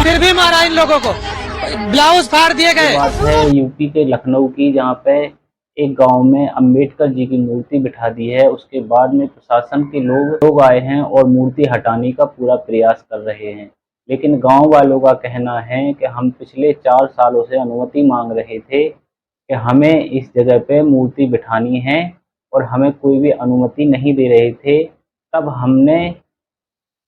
फिर भी मारा इन लोगों को, ब्लाउज फाड़ दिए गए। बात है यूपी के लखनऊ की, जहाँ पे एक गांव में अंबेडकर जी की मूर्ति बिठा दी है। उसके बाद में प्रशासन के लोग आए हैं और मूर्ति हटाने का पूरा प्रयास कर रहे हैं। लेकिन गांव वालों का कहना है कि हम पिछले 4 सालों से अनुमति मांग रहे थे कि हमें इस जगह पे मूर्ति बिठानी है, और हमें कोई भी अनुमति नहीं दे रहे थे। तब हमने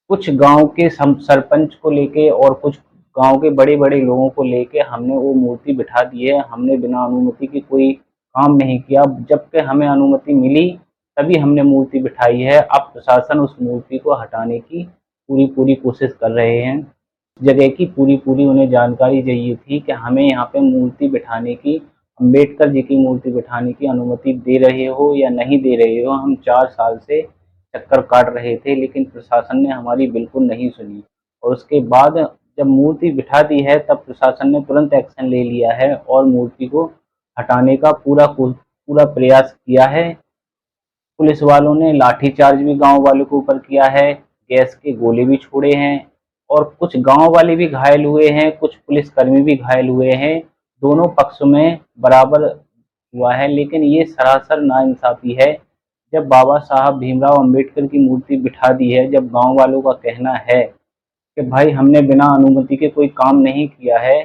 कुछ गांव के सरपंच को लेके और कुछ गांव के बड़े बड़े लोगों को लेके हमने वो मूर्ति बिठा दी है। हमने बिना अनुमति के कोई काम नहीं किया। जबकि हमें अनुमति मिली तभी हमने मूर्ति बिठाई है। अब प्रशासन उस मूर्ति को हटाने की पूरी पूरी कोशिश कर रहे हैं। जगह की पूरी पूरी उन्हें जानकारी चाहिए थी कि हमें यहाँ पे मूर्ति बिठाने की, अम्बेडकर जी की मूर्ति बिठाने की अनुमति दे रहे हो या नहीं दे रहे हो। हम 4 साल से चक्कर काट रहे थे, लेकिन प्रशासन ने हमारी बिल्कुल नहीं सुनी। और उसके बाद जब मूर्ति बिठा दी है तब प्रशासन ने तुरंत एक्शन ले लिया है और मूर्ति को हटाने का पूरा प्रयास किया है। पुलिस वालों ने लाठीचार्ज भी गांव वालों के ऊपर किया है, गैस के गोले भी छोड़े हैं, और कुछ गांव वाले भी घायल हुए हैं, कुछ पुलिसकर्मी भी घायल हुए हैं। दोनों पक्ष में बराबर हुआ है। लेकिन ये सरासर नाइंसाफी है। जब बाबा साहब भीमराव अंबेडकर की मूर्ति बिठा दी है, जब गांव वालों का कहना है कि भाई हमने बिना अनुमति के कोई काम नहीं किया है।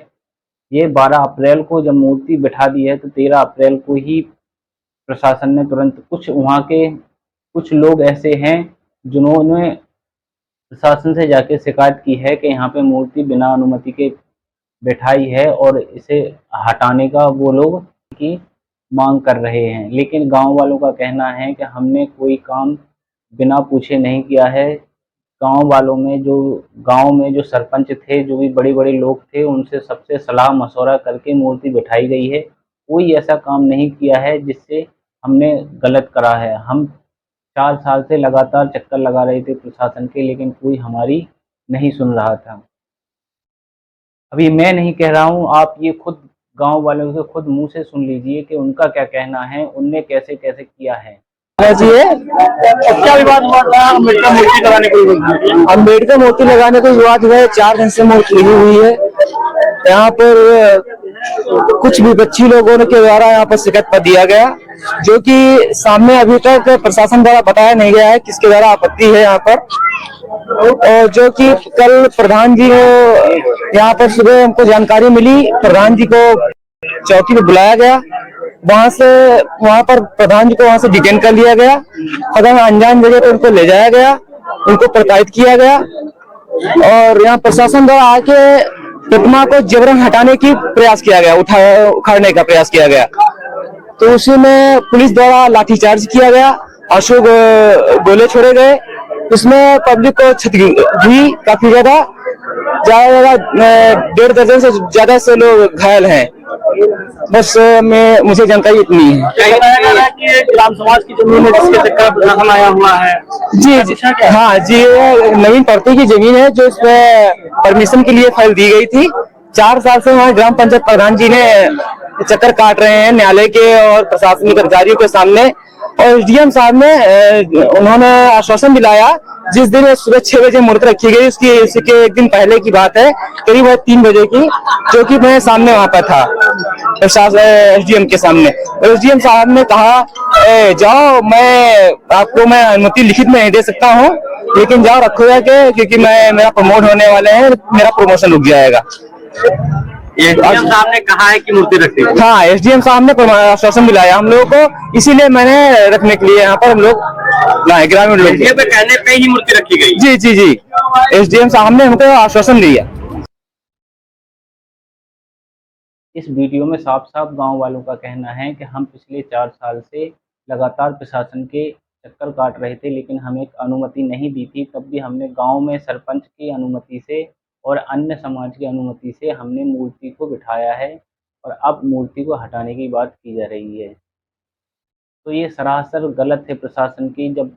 ये 12 अप्रैल को जब मूर्ति बिठा दी है तो 13 अप्रैल को ही प्रशासन ने तुरंत, कुछ वहाँ के कुछ लोग ऐसे हैं जिन्होंने प्रशासन से जाके शिकायत की है कि यहाँ पे मूर्ति बिना अनुमति के बैठाई है और इसे हटाने का वो लोग की मांग कर रहे हैं। लेकिन गांव वालों का कहना है कि हमने कोई काम बिना पूछे नहीं किया है। गांव में जो सरपंच थे, जो भी बड़े बड़े लोग थे, उनसे सबसे सलाह मशवरा करके मूर्ति बिठाई गई है। कोई ऐसा काम नहीं किया है जिससे हमने गलत करा है। हम 4 साल से लगातार चक्कर लगा रहे थे प्रशासन के, लेकिन कोई हमारी नहीं सुन रहा था। अभी मैं नहीं कह रहा हूँ, आप ये खुद गांव वालों से खुद मुंह से सुन लीजिए कि उनका क्या कहना है, उनने कैसे कैसे किया है। क्या विवाद हुआ था अम्बेडकर मूर्ति लगाने को? अम्बेडकर मूर्ति लगाने को विवाद हुआ है। 4 दिन से मूर्ति लगी हुई है। यहाँ पर कुछ विपक्षी लोगों के द्वारा यहाँ पर शिकायत पर दिया गया, जो कि सामने अभी तक प्रशासन द्वारा बताया नहीं गया है किसके द्वारा आपत्ति है यहाँ पर। और जो कि कल प्रधान जी को यहाँ पर सुबह हमको जानकारी मिली, प्रधान जी को चौकी पे बुलाया गया। वहां पर प्रधान जी को वहां से डिटेन कर लिया गया। अगर अनजान जगह पर उनको ले जाया गया, उनको प्रताड़ित किया गया, और यहाँ प्रशासन द्वारा आके प्रतिमा को जबरन हटाने की प्रयास किया गया, उखाड़ने का प्रयास किया गया। तो उसी में पुलिस द्वारा लाठीचार्ज किया गया, अशोक गोले छोड़े गए। इसमें पब्लिक को क्षति हुई काफी ज्यादा 1.5 दर्जन से ज्यादा से लोग घायल हैं। बस मुझे जानकारी इतनी है। कि ग्राम समाज की जमीन है जिसके चक्कर प्रशासन आया हुआ है। जी हाँ जी, नवीन पार्टी की जमीन है जो इसमें परमिशन के लिए फाइल दी गई थी। 4 साल से वहाँ ग्राम पंचायत प्रधान जी ने चक्कर काट रहे हैं न्यायालय के और प्रशासनिक अधिकारियों के सामने। और एसडीएम साहब ने उन्होंने आश्वासन दिलाया, जिस दिन सुबह 6 बजे मूर्ति रखी गई उसके एक दिन पहले की बात है, करीब 3 बजे की, जो कि मैं सामने वहां पर था प्रशासन एसडीएम के सामने। एसडीएम साहब ने कहा जाओ, मैं अनुमति लिखित में नहीं दे सकता हूँ, लेकिन जाओ रखो जाके, क्योंकि मेरा प्रमोट होने वाले हैं, मेरा प्रमोशन रुक जाएगा। एसडीएम साहब ने कहा है कि मूर्ति रखनी। हाँ, एसडीएम साहब ने आश्वासन दिलाया हम लोगों को, इसीलिए मैंने रखने के लिए यहाँ पर हम लोग ग्रामीण लोग कहने पे ही मूर्ति रखी गई। जी जी जी, एसडीएम साहब ने हमको आश्वासन दिया। इस वीडियो में साफ साफ गांव वालों का कहना है कि हम पिछले 4 साल से लगातार प्रशासन के चक्कर काट रहे थे, लेकिन हमें अनुमति नहीं दी थी। तब भी हमने गांव में सरपंच की अनुमति से और अन्य समाज की अनुमति से हमने मूर्ति को बिठाया है, और अब मूर्ति को हटाने की बात की जा रही है। तो ये सरासर गलत है प्रशासन की। जब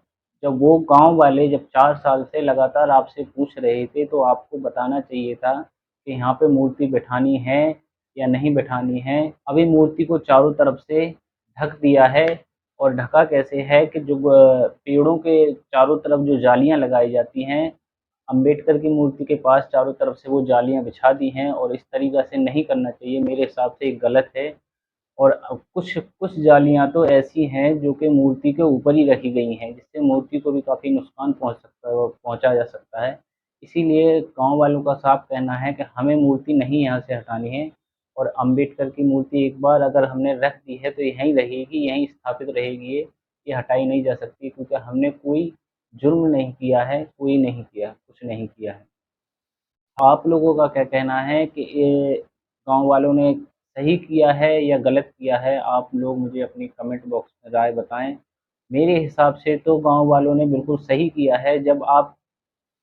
जब वो गांव वाले जब 4 साल से लगातार आपसे पूछ रहे थे, तो आपको बताना चाहिए था कि यहाँ पे मूर्ति बिठानी है या नहीं बिठानी है। अभी मूर्ति को चारों तरफ से ढक दिया है, और ढका कैसे है कि जो पेड़ों के चारों तरफ जो जालियाँ लगाई जाती हैं, अम्बेडकर की मूर्ति के पास चारों तरफ से वो जालियाँ बिछा दी हैं और इस तरीक़ा से नहीं करना चाहिए, मेरे हिसाब से ये गलत है। और कुछ कुछ जालियाँ तो ऐसी हैं जो कि मूर्ति के ऊपर ही रखी गई हैं, जिससे मूर्ति को भी काफ़ी नुकसान पहुँचा जा सकता है। इसीलिए गाँव वालों का साफ कहना है कि हमें मूर्ति नहीं यहाँ से हटानी है और अम्बेडकर की मूर्ति एक बार अगर हमने रख दी है तो यहीं रहेगी, यहीं स्थापित रहेगी ये हटाई नहीं जा सकती, क्योंकि हमने कोई जुर्म नहीं किया है, कोई नहीं किया, कुछ नहीं किया है। आप लोगों का क्या कहना है कि ये गाँव वालों ने सही किया है या गलत किया है? आप लोग मुझे अपनी कमेंट बॉक्स में राय बताएँ। मेरे हिसाब से तो गाँव वालों ने बिल्कुल सही किया है, जब आप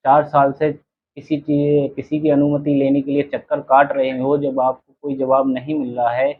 4 साल से किसी की अनुमति लेने के लिए चक्कर काट रहे हो, जब आपको कोई जवाब नहीं मिल रहा है,